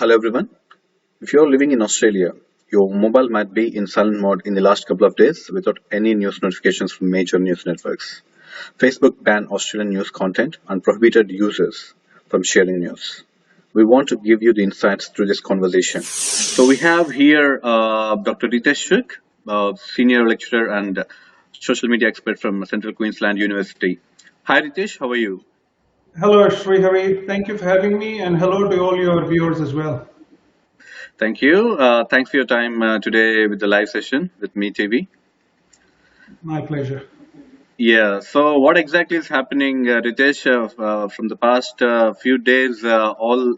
Hello everyone. If you're living in Australia, your mobile might be in silent mode in the last couple of days without any news notifications from major news networks. Facebook banned Australian news content and prohibited users from sharing news. We want to give you the insights through this conversation. So we have here Dr. Ritesh Shuk, senior lecturer and social media expert from Central Queensland University. Hi Ritesh, how are you? Hello, Srihari. Thank you for having me, and hello to all your viewers as well. Thank you. Thanks for your time today with the live session with Me TV. My pleasure. Yeah. So, what exactly is happening, Ritesh? From the past few days, all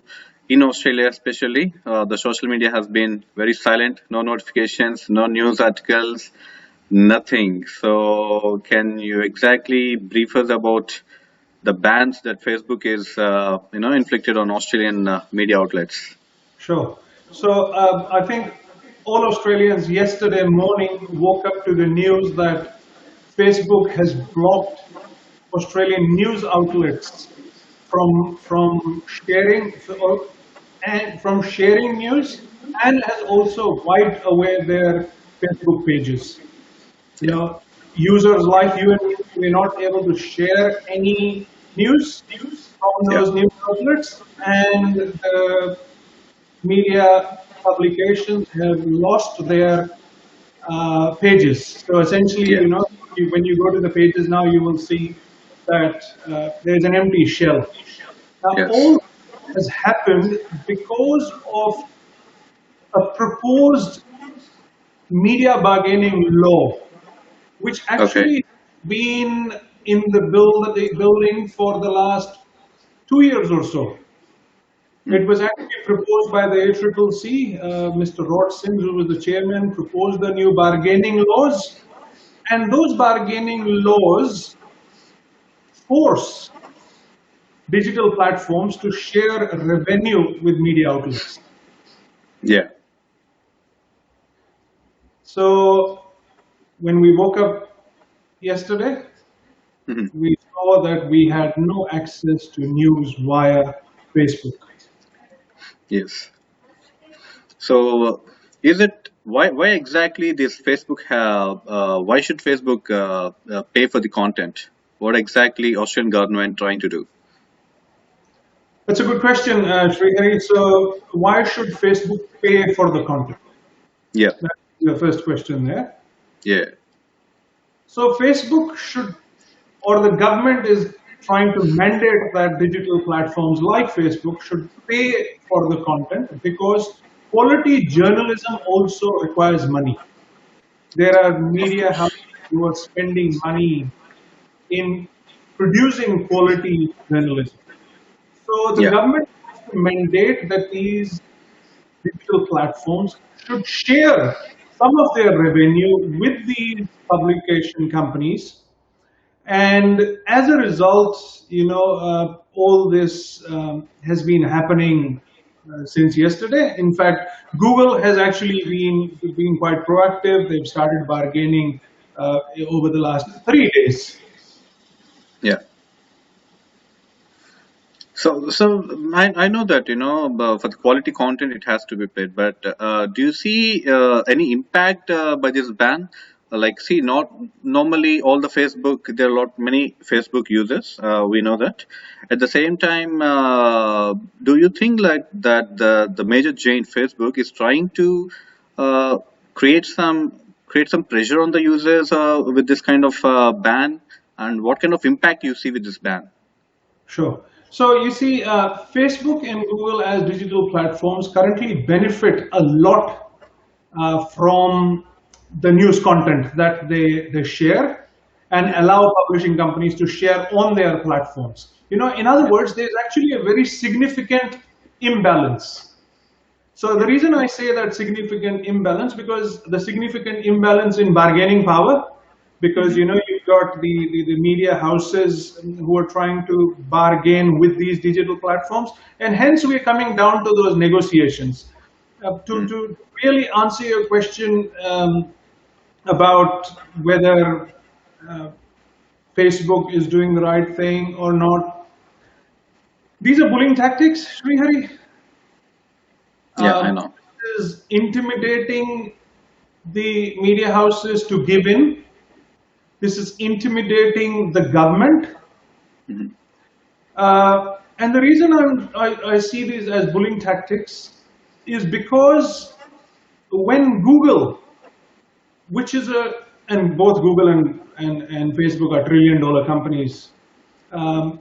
in Australia, especially, the social media has been very silent. No notifications, no news articles, nothing. So, can you exactly brief us about the bans that Facebook is, inflicted on Australian media outlets? Sure. I think all Australians yesterday morning woke up to the news that Facebook has blocked Australian news outlets from sharing and from sharing news, and has also wiped away their Facebook pages. You Yeah. know, users like you and me were not able to share any news from Yeah. those news outlets, and the media publications have lost their pages. So essentially, Yeah. when you go to the pages now, you will see that there's an empty shell. Now, Yes. all has happened because of a proposed media bargaining law, which Okay. actually been in the building for the last 2 years or so. Mm. It was actually proposed by the ACCC. Mr. Rod Sims, who was the chairman, proposed the new bargaining laws, and those bargaining laws force digital platforms to share revenue with media outlets. Yeah. So when we woke up yesterday, Mhm. we saw that we had no access to news via Facebook. Yes. So, is it why exactly this Facebook have? Why should Facebook pay for the content? What exactly Australian government trying to do? That's a good question, Srihari. So, why should Facebook pay for the content? Yeah. That's the first question there. Yeah. So, Facebook should, or the government is trying to mandate that digital platforms like Facebook should pay for the content because quality journalism also requires money. There are Of media course. houses who are spending money in producing quality journalism. So the Yeah. government has to mandate that these digital platforms should share some of their revenue with these publication companies. And as a result, all this has been happening since yesterday. In fact, Google has actually been quite proactive. They've started bargaining over the last 3 days. Yeah. So I know that for the quality content it has to be paid, but do you see any impact by this ban? Like, see, not normally all the Facebook, there are a lot many Facebook users. We know that. At the same time, do you think like that the major giant Facebook is trying to uh, create some create some pressure on the users with this kind of ban? And what kind of impact you see with this ban? Sure. So you see, Facebook and Google as digital platforms currently benefit a lot from the news content that they share and allow publishing companies to share on their platforms. In other words, there's actually a very significant imbalance. So the reason I say that significant imbalance, because the significant imbalance in bargaining power, because you've got the media houses who are trying to bargain with these digital platforms, and hence we're coming down to those negotiations. To really answer your question about whether uh, Facebook is doing the right thing or not, these are bullying tactics, Srihari. know. is intimidating the media houses to give in. This is intimidating the government. Mhm. And the reason I see these as bullying tactics is because when Google, which is and both Google and Facebook are trillion-dollar companies, um,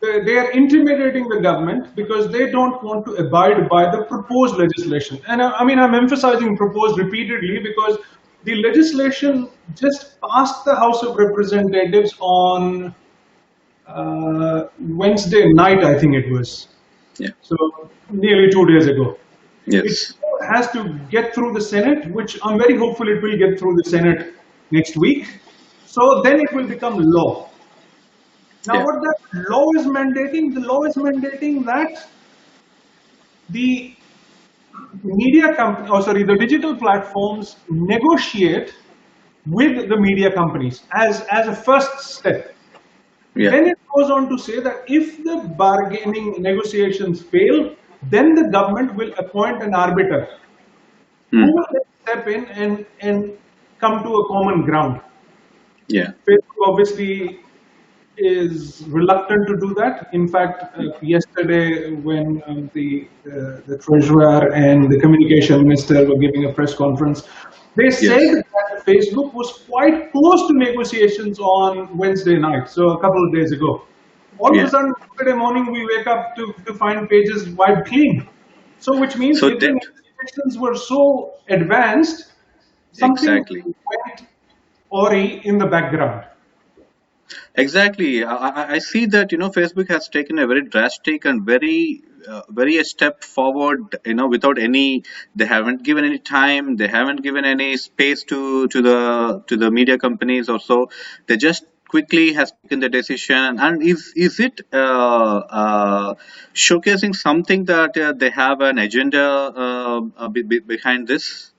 they are intimidating the government because they don't want to abide by the proposed legislation. And I mean, I'm emphasizing proposed repeatedly because the legislation just passed the House of Representatives on Wednesday night, I think it was. Yeah. So nearly 2 days ago. It Yes. has to get through the Senate, which I'm very hopeful it will get through the Senate next week. So then it will become law. Now, Yeah. what that law is mandating, the law is mandating that the media company, oh sorry, the digital platforms negotiate with the media companies as a first step. Yeah. Then it goes on to say that if the bargaining negotiations fail, then the government will appoint an arbiter who Mm. will then step in and come to a common ground. Yeah. Facebook obviously is reluctant to do that. In fact, yesterday when the treasurer and the communication minister were giving a press conference, they said Yes. that Facebook was quite close to negotiations on Wednesday night, so a couple of days ago. All of a Yeah. sudden, Friday morning, we wake up to find pages wiped clean. So, which means So if the did negotiations were so advanced, something exactly. went awry in the background. Exactly. I see that, Facebook has taken a very drastic and very a step forward, without any, they haven't given any time, they haven't given any space to the media companies or so. They just quickly has taken the decision. And is it showcasing something that they have an agenda behind this?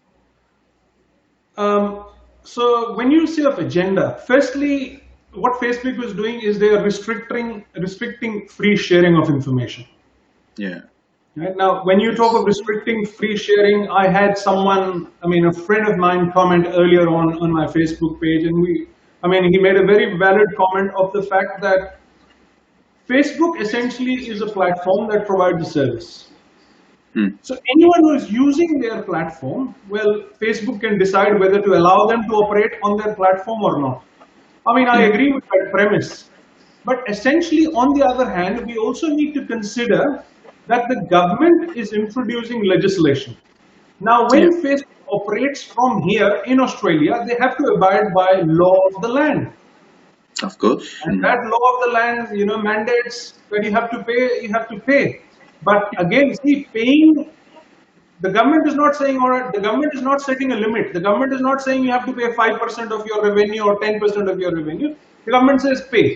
Um, so when you say of agenda, firstly, what Facebook is doing is they are restricting free sharing of information. Yeah. Right now, when you talk Yes. of restricting free sharing, I had someone, I mean, a friend of mine comment earlier on my Facebook page, and he made a very valid comment of the fact that Facebook essentially is a platform that provides a service. Hmm. So anyone who is using their platform, well, Facebook can decide whether to allow them to operate on their platform or not. I mean, I Yeah. agree with that premise. But essentially, on the other hand, we also need to consider that the government is introducing legislation. Now, Yeah. when Facebook operates from here in Australia, they have to abide by law of the land. Of course. And that law of the land, mandates that you have to pay. But again, see, paying, the government is not saying, all right, the government is not setting a limit. The government is not saying you have to pay 5% of your revenue or 10% of your revenue. The government says pay.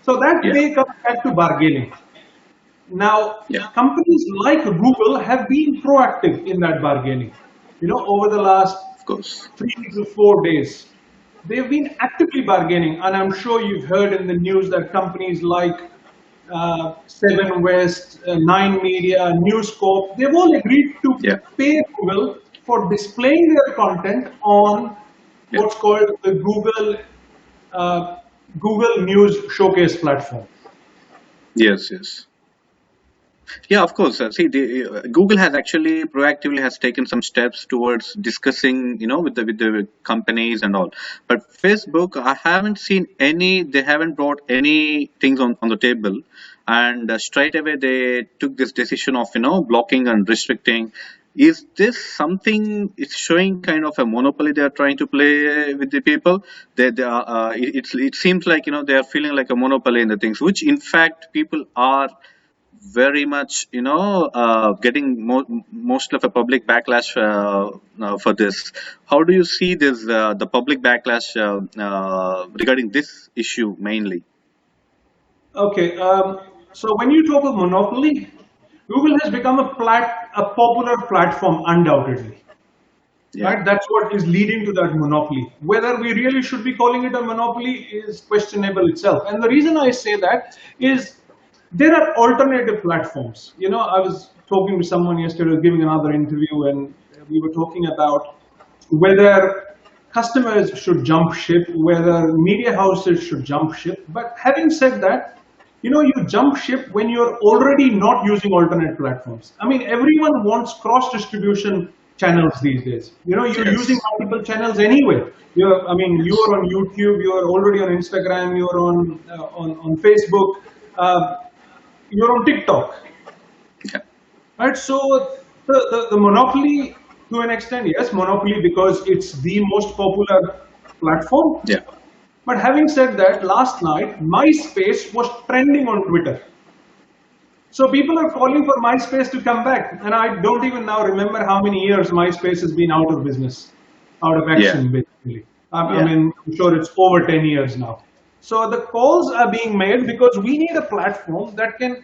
So that Yeah. pay comes back to bargaining. Now, Yeah. companies like Google have been proactive in that bargaining. Over the last Of course. 3 to 4 days, they've been actively bargaining, and I'm sure you've heard in the news that companies like Seven West, Nine Media, Newscope, they've all agreed to Yeah. pay Google for displaying their content on Yeah. what's called the uh, Google News Showcase platform. Yes. Yes. Yeah, of course. See, Google has actually proactively has taken some steps towards discussing, with the companies and all. But Facebook, I haven't seen any. They haven't brought any things on the table, and straight away they took this decision of blocking and restricting. Is this something? It's showing kind of a monopoly they are trying to play with the people. They are. It seems like they are feeling like a monopoly in the things, which in fact people are very much getting most of a public backlash for this. How do you see this the public backlash regarding this issue mainly? Okay, so when you talk of monopoly, Google has become a popular platform, undoubtedly. Yeah. Right? That's what is leading to that monopoly. Whether we really should be calling it a monopoly is questionable itself. And the reason I say that is there are alternative platforms. I was talking to someone yesterday, giving another interview, and we were talking about whether customers should jump ship, whether media houses should jump ship. But having said that, you jump ship when you're already not using alternate platforms. I mean, everyone wants cross distribution channels these days. You're using Yes. multiple channels anyway. You're on YouTube, you're already on Instagram, you're on Facebook, you're on TikTok. Yeah. Right, so the monopoly, to an extent, yes, monopoly because it's the most popular platform. Yeah. But having said that, last night MySpace was trending on Twitter. So people are calling for MySpace to come back, and I don't even now remember how many years MySpace has been out of business, out of action, basically. I mean, I'm sure it's over 10 years now. So the calls are being made because we need a platform that can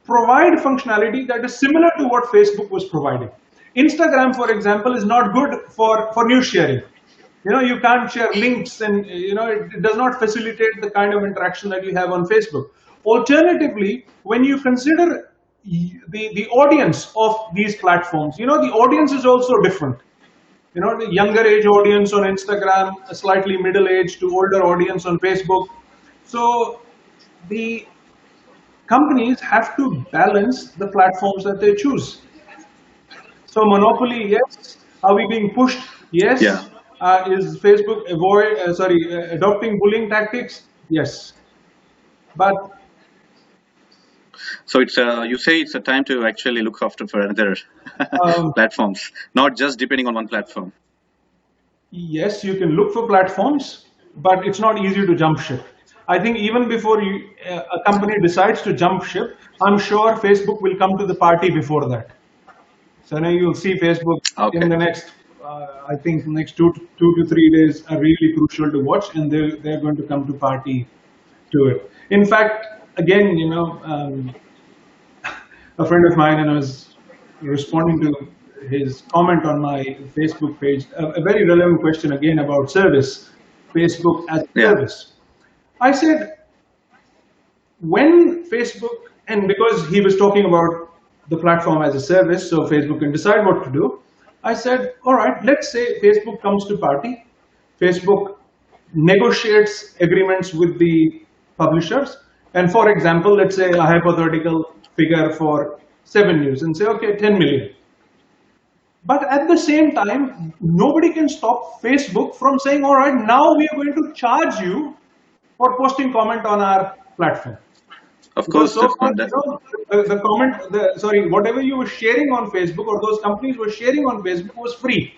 provide functionality that is similar to what Facebook was providing. Instagram, for example, is not good for news sharing. You can't share links, and it does not facilitate the kind of interaction that you have on Facebook. Alternatively, when you consider the audience of these platforms, the audience is also different. The younger age audience on Instagram, a slightly middle age to older audience on Facebook. So the companies have to balance the platforms that they choose. So monopoly, yes. Are we being pushed? Yeah. Yes. Is Facebook adopting bullying tactics? Yes. But So it's you say it's a time to actually look after for other um, platforms, not just depending on one platform. yes, you can look for platforms, but it's not easy to jump ship. I think even before a company decides to jump ship, I'm sure Facebook will come to the party before that. So now you'll see Facebook in Okay. the next, I think, next 2 to 3 days are really crucial to watch, and they're going to come to party to it. In fact, again, a friend of mine, and I was responding to his comment on my Facebook page, a very relevant question again about service, Facebook as a Yeah. service. I said, when Facebook, and because he was talking about the platform as a service, so Facebook can decide what to do, I said, all right, let's say Facebook comes to party, Facebook negotiates agreements with the publishers, and for example, let's say a hypothetical figure for 7 News and say, okay, 10 million. But at the same time, nobody can stop Facebook from saying, all right, now we are going to charge you for posting comment on our platform. Of Because course, so that's far, not that. whatever you were sharing on Facebook or those companies were sharing on Facebook was free.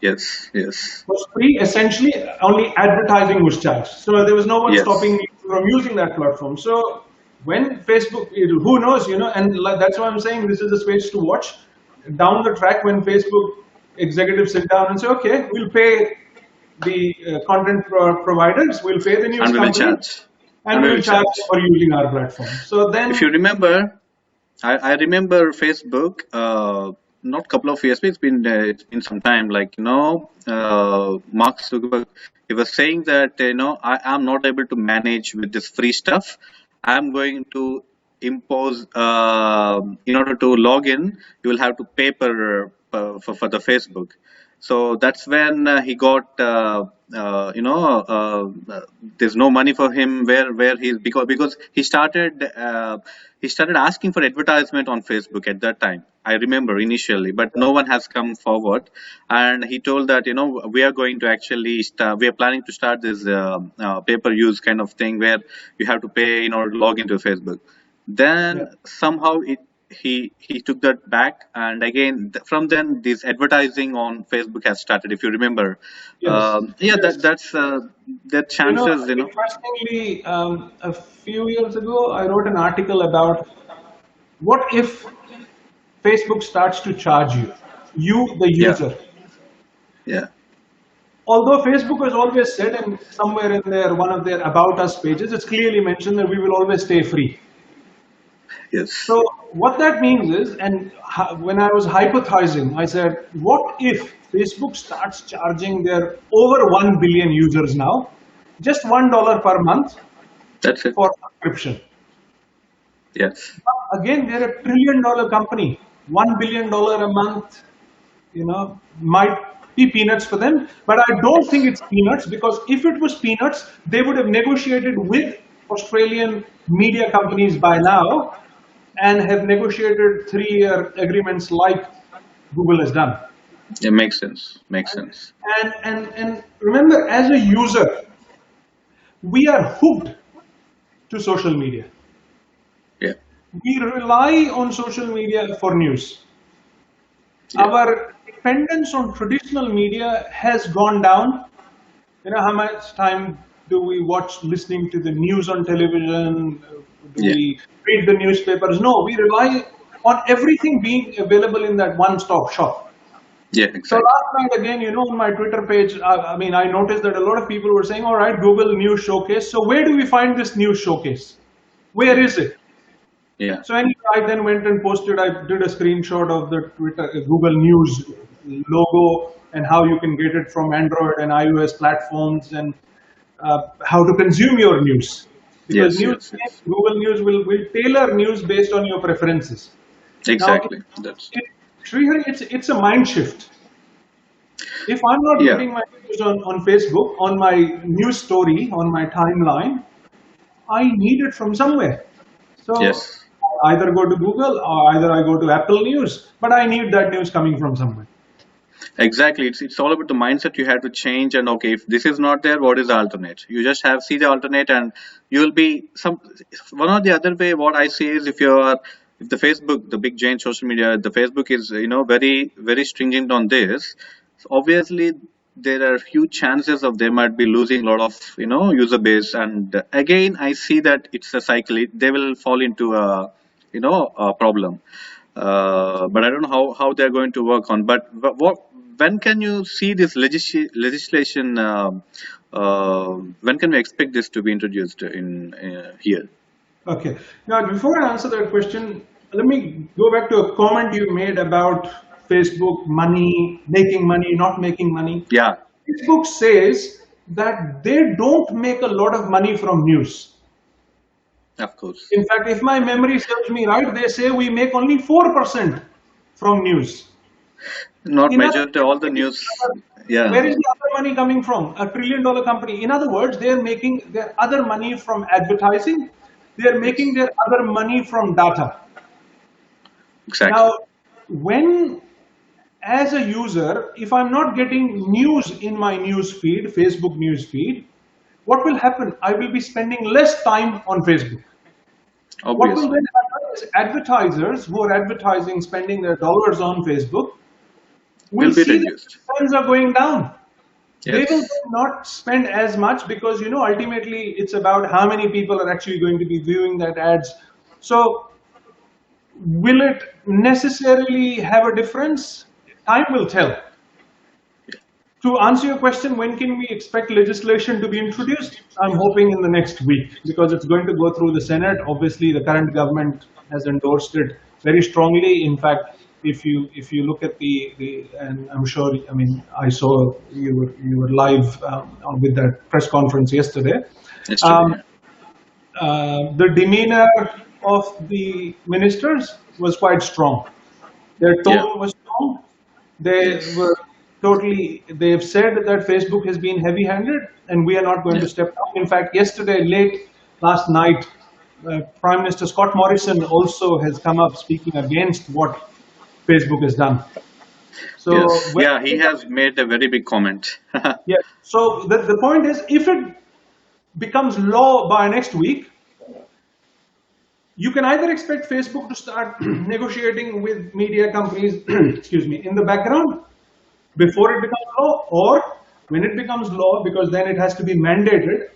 Yes. Yes. Was free, essentially only advertising was charged. So there was no one stopping Yes. me from using that platform. So when Facebook, who knows, and that's why I'm saying this is a space to watch. Down the track, when Facebook executives sit down and say, okay, we'll pay the content providers, we'll pay the news And we will company, charge. and We we'll will charge charge. for using our platform. So then, If you remember, I remember Facebook. Not couple of years, but it's been some time. Like Mark Zuckerberg, he was saying that I am not able to manage with this free stuff. I'm going to impose in order to log in, you will have to pay for the Facebook. So that's when he got there's no money for him where he's because he started asking for advertisement on Facebook at that time. I remember initially, but no one has come forward, and he told that we are going to actually we are planning to start this pay per use kind of thing where you have to pay in order to log into Facebook. yeah, Then somehow he took that back, and again from then this advertising on Facebook has started. If you remember, yes, yeah, yes. that's that chances. Interestingly, a few years ago, I wrote an article about what if Facebook starts to charge you, the Yeah, user. yeah, Although Facebook has always said, and somewhere in there, one of their About Us pages, it's clearly mentioned that we will always stay free. yes, So what that means is, and when I was hypothesizing, I said, what if Facebook starts charging their over 1 billion users now, just $1 per month that's it. for subscription? Yes, again, they're a $1 trillion company. $1 billion a month, might be peanuts for them, but I don't think it's peanuts, because if it was peanuts, they would have negotiated with Australian media companies by now and have negotiated 3-year agreements like Google has done. It makes sense. Makes sense. And remember, as a user, we are hooked to social media. Yeah. We rely on social media for news. Yeah. Our dependence on traditional media has gone down. How much time do we watch listening to the news on television? Do we read the newspapers? No, we rely on everything being available in that one-stop shop. Yeah, exactly. So last night again, on my Twitter page, I noticed that a lot of people were saying, all right, Google News Showcase. So where do we find this news showcase? Where is it? Yeah. So anyway, I then went and I did a screenshot of the Google News logo and how you can get it from Android and iOS platforms, and how to consume your news. Because Google News will tailor news based on your preferences. Exactly. Now, it's a mind shift. If I'm not getting my news on Facebook, on my news story, on my timeline, I need it from somewhere. So I either go to Google or either I go to Apple News, but I need that news coming from somewhere. Exactly. It's all about the mindset you have to change. And okay, if this is not there, what is the alternate? You just have see the alternate, and you'll be one or the other way. What I see is if the Facebook, the big giant social media, the Facebook is very very stringent on this. So obviously, there are huge chances of they might be losing a lot of user base. And again, I see that it's a cycle. They will fall into a problem. But I don't know how they're going to work on. But when can you see this legislation? When can we expect this to be introduced in here? Okay. Now, before I answer that question, let me go back to a comment you made about Facebook money, making money, not making money. Yeah. Facebook says that they don't make a lot of money from news. Of course. In fact, if my memory serves me right, they say we make only 4% from news. Not measured all the news. Yeah. Where is the other money coming from? $1 trillion company. In other words, they're making their other money from advertising. They're making their other money from data. Exactly. Now, as a user, if I'm not getting news in my news feed, Facebook news feed, what will happen? I will be spending less time on Facebook. Obviously. What will then happen is advertisers who are advertising, spending their dollars on Facebook, will see that spends are going down. Yes. They will not spend as much because, ultimately it's about how many people are actually going to be viewing that ads. So will it necessarily have a difference? Time will tell. To answer your question, when can we expect legislation to be introduced? I'm hoping in the next week, because it's going to go through the Senate. Obviously, the current government has endorsed it very strongly. In fact, if you look at and I'm sure, I saw you were live with that press conference yesterday. The demeanor of the ministers was quite strong. Their tone was strong. They have said that Facebook has been heavy-handed and we are not going to step down. In fact, late last night, Prime Minister Scott Morrison also has come up speaking against what Facebook has done. So he has made a very big comment. So the point is, if it becomes law by next week, you can either expect Facebook to start negotiating with media companies, in the background before it becomes law, or when it becomes law, because then it has to be mandated.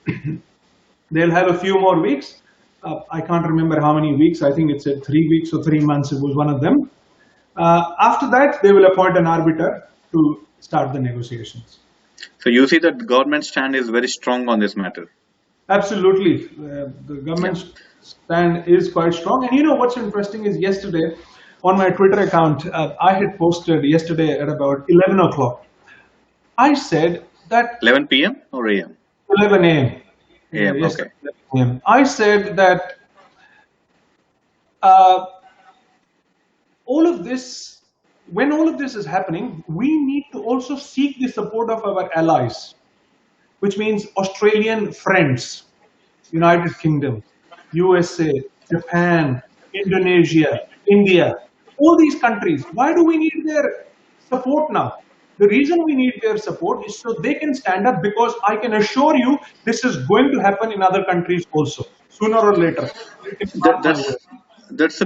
They'll have a few more weeks. I can't remember how many weeks. I think it said 3 weeks or 3 months. It was one of them. After that, they will appoint an arbiter to start the negotiations. So you see that the government stand is very strong on this matter. Absolutely. The government's stand is quite strong. And what's interesting is yesterday on my Twitter account, I had posted yesterday at about 11 o'clock. I said that... 11 p.m. or a.m.? 11 a.m. A.m., okay. I said that uh, all of this, when all of this is happening, we need to also seek the support of our allies, which means Australian friends, United Kingdom, USA, Japan, Indonesia, India, all these countries. Why do we need their support now? The reason we need their support is so they can stand up, because I can assure you this is going to happen in other countries also, sooner or later. You can that, mark my that's word. that's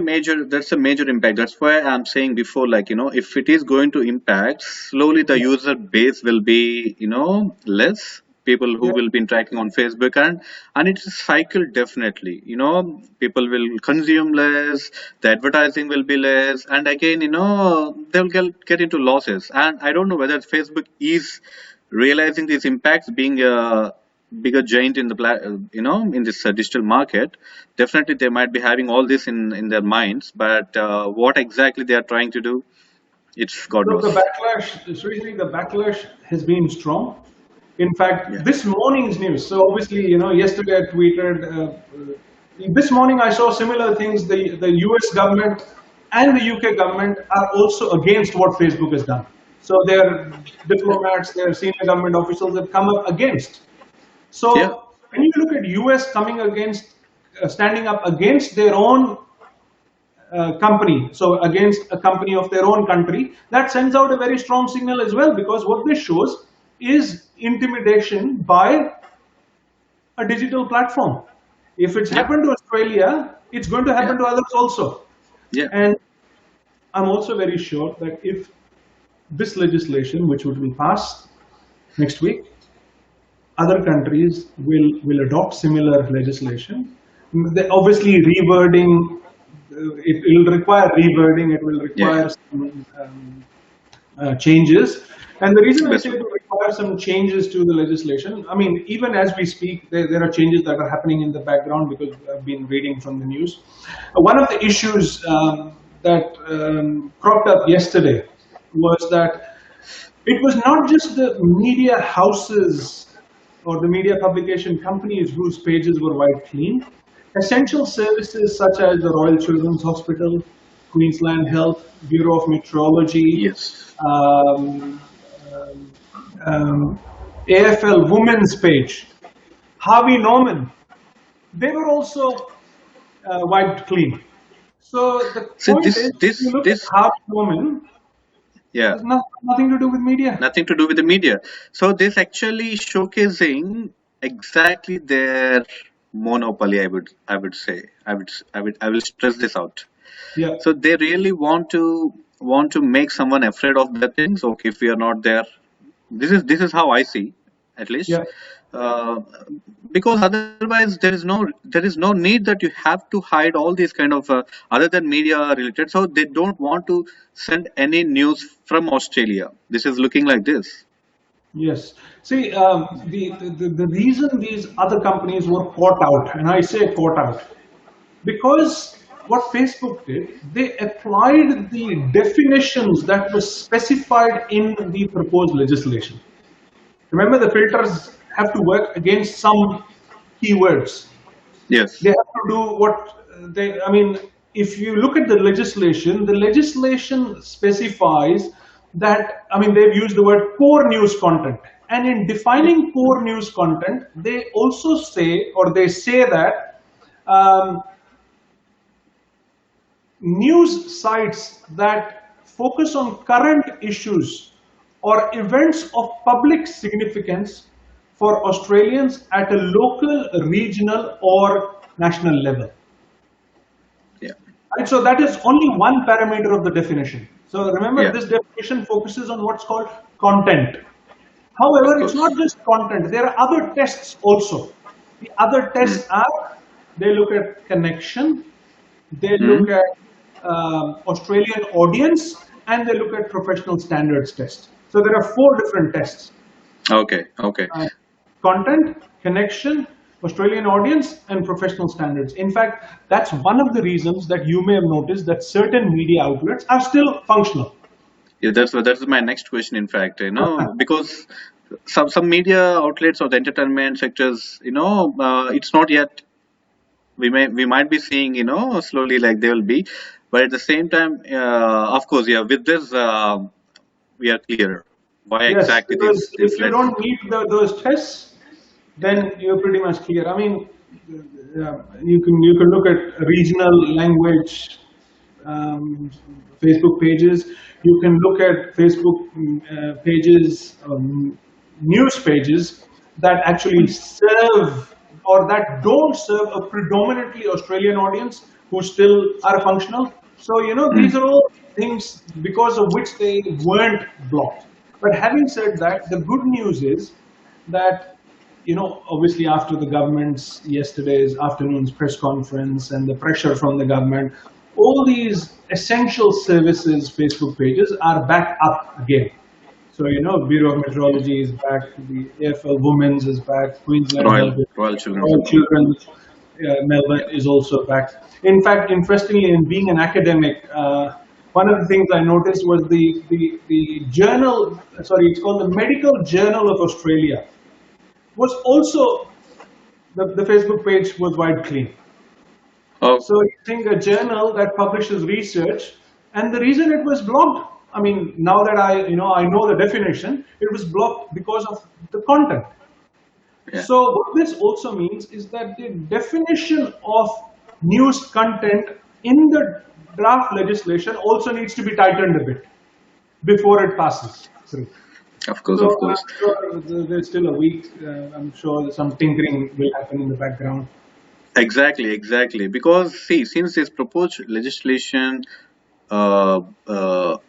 a major impact. That's why I'm saying before, like, if it is going to impact, slowly the Yeah, user base will be, less people who yeah. will be interacting on Facebook, and it's a cycle. Definitely, people will consume less, the advertising will be less, and again, they'll get into losses. And I don't know whether Facebook is realizing these impacts, being a bigger giant in the in this digital market. Definitely they might be having all this in their minds, but what exactly they are trying to do, it's god So the knows. backlash, seriously, the backlash has been strong. In fact, Yeah. this morning's news. So obviously, yesterday I tweeted. This morning I saw similar things. The U.S. government and the U.K. government are also against what Facebook has done. So their diplomats, their senior government officials have come up against. Yeah. So when you look at U.S. coming against, standing up against their own company, so against a company of their own country, that sends out a very strong signal as well, because what this shows is intimidation by a digital platform. If it's Yeah. happened to Australia, it's going to Yeah. happen to others also. Yeah. And I'm also very sure that if this legislation, which would be passed next week, other countries will adopt similar legislation. They obviously rewording, it will require rewording, it will Yeah. require some changes. And the reason I Best say way. it will require some changes to the legislation, I mean, even as we speak, there are changes that are happening in the background, because I've been reading from the news. One of the issues that cropped up yesterday was that it was not just the media houses or the media publication companies whose pages were wiped clean. Essential services such as the Royal Children's Hospital, Queensland Health, Bureau of Meteorology, Yes. um, um, um, AFL Women's page, Harvey Norman, they were also wiped clean. So the See, point this is, if you this look at this Harvey Norman, yeah, there's nothing to do with media. nothing to do with the media. So this actually showcasing exactly their monopoly, I would say. I will stress this out. Yeah, So they really want to make someone afraid of their things. Okay, if we are not there, this is how I see, at least. yeah. Uh, because otherwise there is no need that you have to hide all these kind of other than media related. So they don't want to send any news from Australia. This is looking like this. Yes. See, the reason these other companies were caught out, and I say caught out, because what Facebook did, they applied the definitions that were specified in the proposed legislation. Remember, the filters have to work against some keywords. Yes. They have to do what they, I mean, if you look at the legislation specifies that, I mean, they've used the word core news content. And in Yeah. defining core news content, they also say, or they say that news sites that focus on current issues or events of public significance for Australians at a local, regional, or national level. Yeah. Right, so that is only one parameter of the definition. So remember, Yeah. this definition focuses on what's called content. Of However, it's not course. just content. There are other tests also. The other Mm. tests are, they look at connection, they look Mm. at Australian audience, and they look at professional standards test. So there are four different tests: Okay. Okay. uh, content, connection, Australian audience, and professional standards. In fact, that's one of the reasons that you may have noticed that certain media outlets are still functional. Yeah, that's my next question. In fact, because some media outlets or the entertainment sectors, it's not yet we might be seeing, slowly, like they will be, but at the same time, of course, yeah, with this, we are clear why Yes, exactly because this if you led. don't meet those tests, then you're pretty much clear. I mean, you can look at regional language um, Facebook pages. You can look at Facebook pages, news pages that actually serve or that don't serve a predominantly Australian audience who still are functional. So, Hmm. these are all things because of which they weren't blocked. But having said that, the good news is that, obviously after the government's yesterday's afternoon's press conference and the pressure from the government, all these essential services Facebook pages are back up again. So, Bureau of Meteorology is back, the AFL Women's is back, Queensland Health, Royal Children's Royal Hospital. Children's Melbourne Yeah. is also back. In fact, interestingly, in being an academic, one of the things I noticed was the journal, sorry, it's called the Medical Journal of Australia, was also, the Facebook page was wiped clean. Oh, So you think a journal that publishes research, and the reason it was blocked, I mean, now that I know the definition, it was blocked because of the content. yeah. So what this also means is that the definition of news content in the draft legislation also needs to be tightened a bit before it passes through. Of course, So of I'm course. sure there's still a week. I'm sure some tinkering will happen in the background. Exactly, exactly. Because see, since this proposed legislation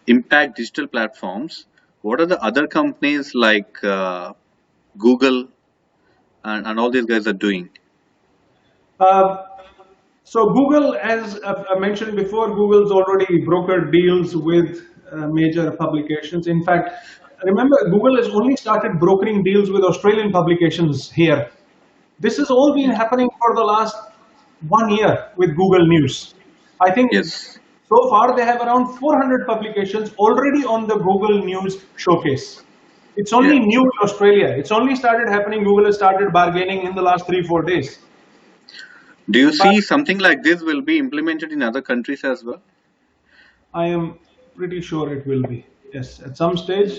impact digital platforms, what are the other companies like Google and all these guys are doing? Uh, so Google, as I mentioned before, Google's already brokered deals with major publications. In fact, remember, Google has only started brokering deals with Australian publications here. This has all been Yeah. happening for the last 1 year with Google News. I think Yes. so far they have around 400 publications already on the Google News showcase. It's Yeah. only new in Australia. It's only started happening. Google has started bargaining in the last 3-4 days. Do you But see something like this will be implemented in other countries as well? I am pretty sure it will be. Yes, at some stage.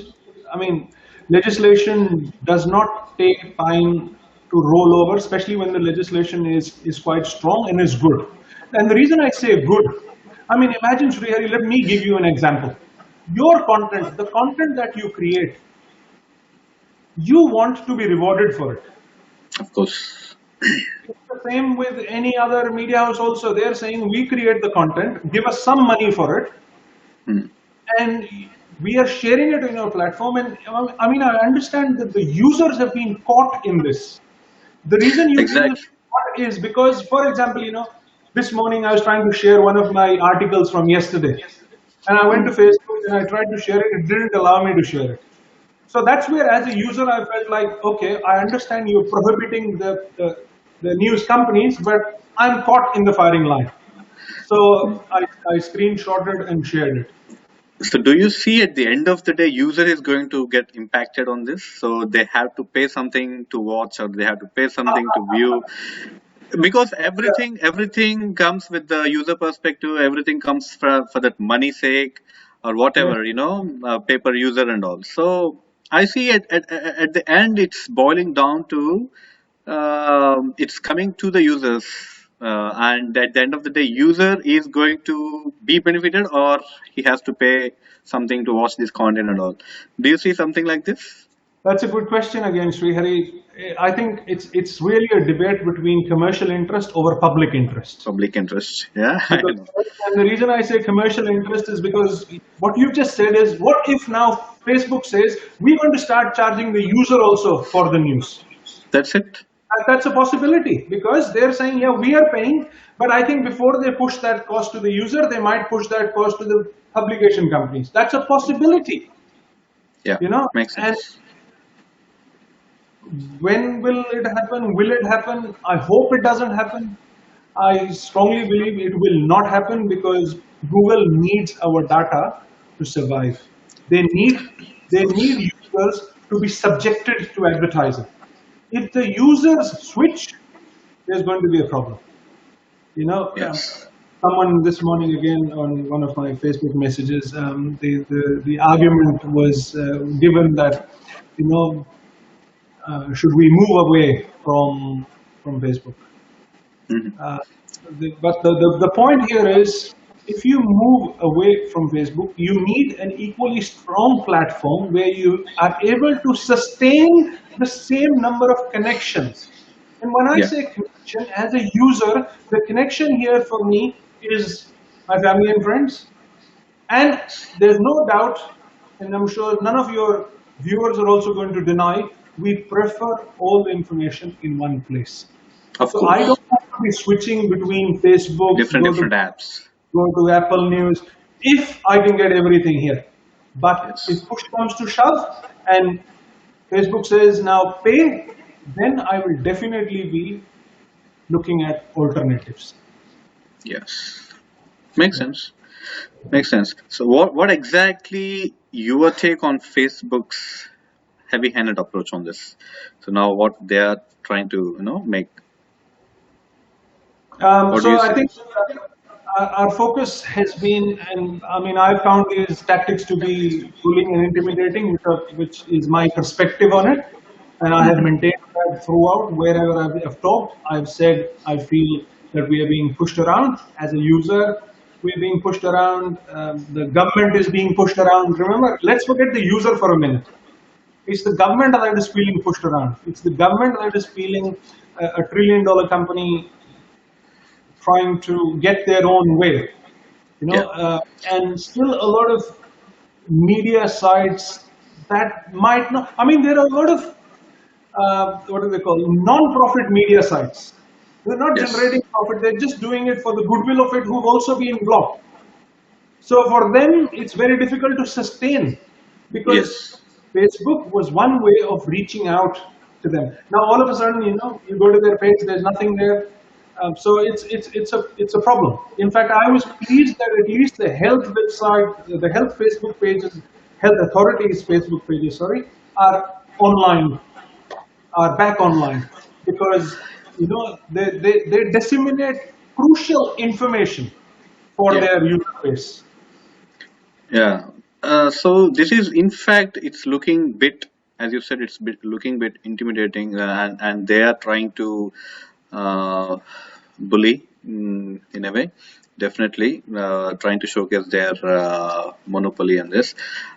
I mean, legislation does not take time to roll over, especially when the legislation is quite strong and is good. And the reason I say good, I mean, imagine, Srihari, let me give you an example. Your content, the content that you create, you want to be rewarded for it. Of course. It's the same with any other media house also. They're saying, we create the content, give us some money for it, Hmm. and we are sharing it in our platform. And I mean, I understand that the users have been caught in this. The reason users have Exactly. been caught is because, for example, this morning I was trying to share one of my articles from yesterday, and I went Hmm. to Facebook and I tried to share it. It didn't allow me to share it. So that's where, as a user, I felt like, okay, I understand you're prohibiting the news companies, but I'm caught in the firing line. So I screenshotted and shared it. So do you see at the end of the day, user is going to get impacted on this? So they have to pay something to watch, or they have to pay something to view, because everything comes with the user perspective. Everything comes for that money sake or Yeah. whatever, pay per user and all. So I see at the end it's boiling down to it's coming to the users, and at the end of the day user is going to be benefited, or he has to pay something to watch this content and all. Do you see something like this? That's a good question again, Srihari. I think it's really a debate between commercial interest over public interest. Public interest, yeah. I Because, know. and the reason I say commercial interest is because what you've just said is, what if now Facebook says we're going to start charging the user also for the news? That's it. That's a possibility because they're saying, yeah, we are paying, but I think before they push that cost to the user, they might push that cost to the publication companies. That's a possibility, Yeah, makes and sense. when will it happen? Will it happen? I hope it doesn't happen. I strongly believe it will not happen because Google needs our data to survive. They need Of they course. need users to be subjected to advertising. If the users switch, there's going to be a problem. You know, Yes. someone this morning again on one of my Facebook messages, the argument was given that, you know, should we move away from Facebook? Mhm. Uh, but the point here is, if you move away from Facebook, you need an equally strong platform where you are able to sustain the same number of connections. And when I Yeah. say connection, as a user, the connection here for me is my family and friends. And there's no doubt, and I'm sure none of your viewers are also going to deny, we prefer all the information in one place. Of So I don't course. have to be switching between Facebook, Different apps. go to Apple News, if I can get everything here. But if Yes. push comes to shove and Facebook says now pay, then I will definitely be looking at alternatives. Yes. Makes Yeah. sense. Makes sense. So what exactly your take on Facebook's heavy-handed approach on this? So now what they are trying to make. What do So you I see? think our focus has been, and I mean, I found these tactics to be bullying and intimidating, which is my perspective on it. And I have Hmm. maintained that throughout. Wherever I've talked, I've said I feel that we are being pushed around as a user. We're being pushed around. The government is being pushed around. Remember, let's forget the user for a minute. It's the government that is feeling pushed around. It's the government that is feeling a trillion-dollar company trying to get their own way, you know, Yeah. and still a lot of media sites that might not. I mean, there are a lot of what do they call non-profit media sites. They're not Yes. generating profit; they're just doing it for the goodwill of it, who've also been blocked. So for them, it's very difficult to sustain because Yes. Facebook was one way of reaching out to them. Now all of a sudden, you know, you go to their page, there's nothing there. So it's a problem. In fact, I was pleased that at least the health website, the health Facebook pages, health authorities Facebook pages, sorry, are online, are back online, because you know they disseminate crucial information for Yeah. their user base. Yeah. So this is, in fact, it's looking bit, as you said, it's looking bit intimidating, and they are trying to uh, bully, in a way. Definitely trying to showcase their monopoly on this.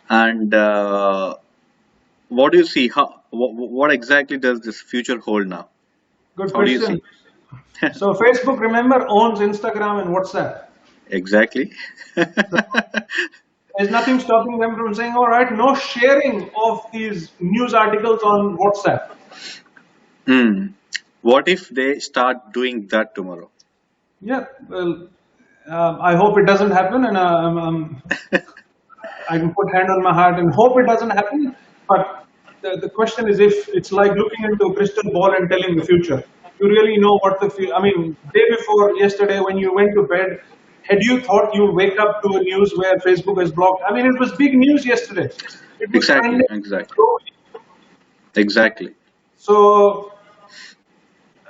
And what do you see? What exactly does this future hold now? Good How do you question. see? So Facebook, remember, owns Instagram and WhatsApp. Exactly. So there's nothing stopping them from saying, all right, no sharing of these news articles on WhatsApp. Hmm. What if they start doing that tomorrow? Yeah, well, I hope it doesn't happen, and I can put hand on my heart and hope it doesn't happen. But the question is, if it's like looking into a crystal ball and telling the future, you really know what the I mean, day before yesterday when you went to bed, had you thought you'd wake up to a news where Facebook is blocked? I mean, it was big news yesterday. It was Exactly. trending Exactly. globally. Exactly. So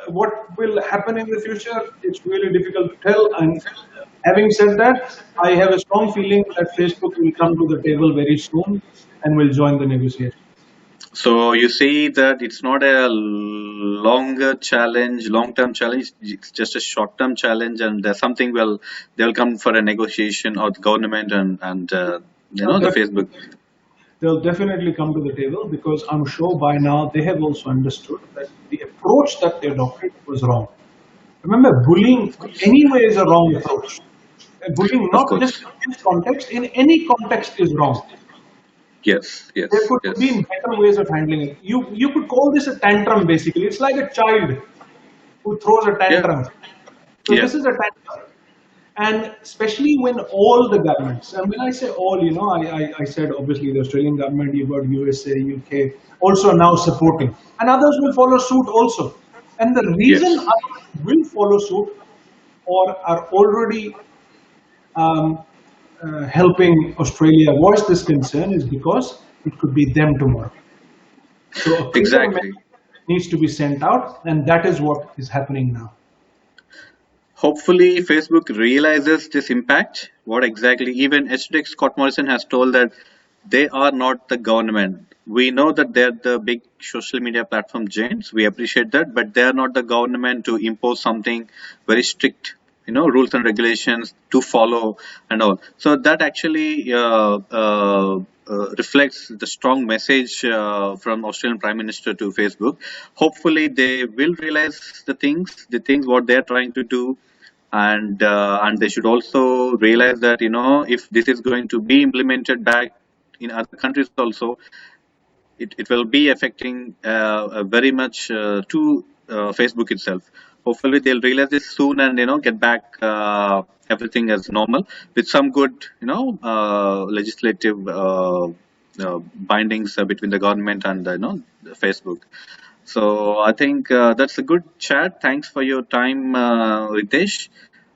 what will happen in the future, it's really difficult to tell. And having said that, I have a strong feeling that Facebook will come to the table very soon and will join the negotiation. So you see that it's not a longer challenge, long-term challenge. It's just a short-term challenge, and there's something. Well, they'll come for a negotiation, or the government and They'll the definitely, Facebook. they'll definitely come to the table, because I'm sure by now they have also understood that the approach that they adopted was wrong. Remember, bullying Of course. anyway is a wrong approach. Bullying, Of not just course. in this context, in any context, is wrong. Yes. There Yes. could have Yes. been better ways of handling it. You could call this a tantrum basically. It's like a child who throws a Yeah. tantrum. So Yeah. this is a tantrum. And especially when all the governments, and when I say all, you know, I said obviously the Australian government, you've got USA, UK, also now supporting, and others will follow suit also. And the reason Yes. others will follow suit or are already um, helping Australia voice this concern is because it could be them tomorrow. So a clear Exactly. message needs to be sent out, and that is what is happening now. Hopefully, Facebook realizes this impact. What exactly? Even HDX Scott Morrison has told that they are not the government. We know that they're the big social media platform giants. We appreciate that, but they are not the government to impose something very strict, rules and regulations to follow and all. So that actually reflects the strong message from Australian Prime Minister to Facebook. Hopefully, they will realize the things what they are trying to do, and they should also realize that if this is going to be implemented back in other countries also, it will be affecting very much to Facebook itself. Hopefully they'll realize this soon and get back everything as normal with some good legislative bindings between the government and Facebook. So I think that's a good chat. Thanks for your time, Ritesh,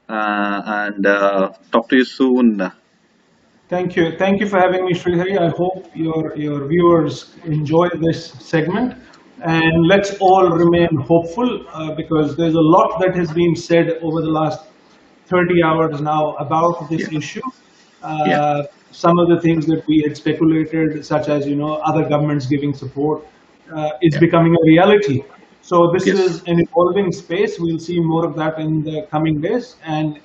and talk to you soon. Thank you for having me, Srihari. I hope your viewers enjoy this segment, and let's all remain hopeful because there's a lot that has been said over the last 30 hours now about this Yeah, issue. yeah, Some of the things that we had speculated, such as other governments giving support, is yeah. becoming a reality. So this Yes, is an evolving space. We'll see more of that in the coming days, and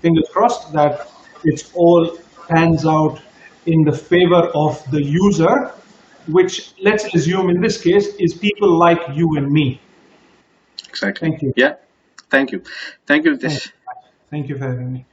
fingers crossed that it's all pans out in the favor of the user, which let's assume in this case is people like you and me. exactly. Thank you. Yeah. Thank you. Thank you, Thank Ritesh. thank you for having me.